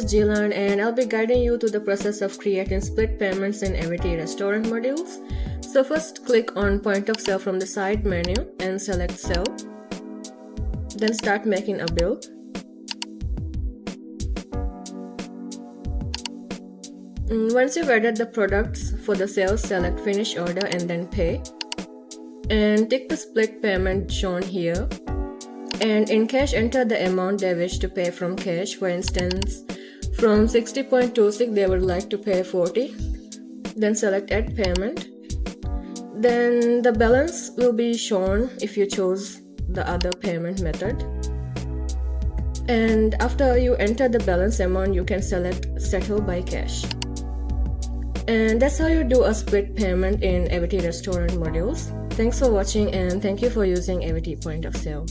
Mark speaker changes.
Speaker 1: Jilan, and I'll be guiding you to the process of creating split payments in Ewity restaurant modules. So first click on point of sale from the side menu and select sell. Then start making a bill. Once you've added the products for the sales, select finish order and then pay. And tick the split payment shown here. And in cash, enter the amount they wish to pay from cash. For instance, from 60.26 they would like to pay 40. Then select add payment. Then the balance will be shown if you chose the other payment method. And after you enter the balance amount, you can select settle by cash. And that's how you do a split payment in Ewity restaurant modules. Thanks for watching, and thank you for using Ewity Point of Sale.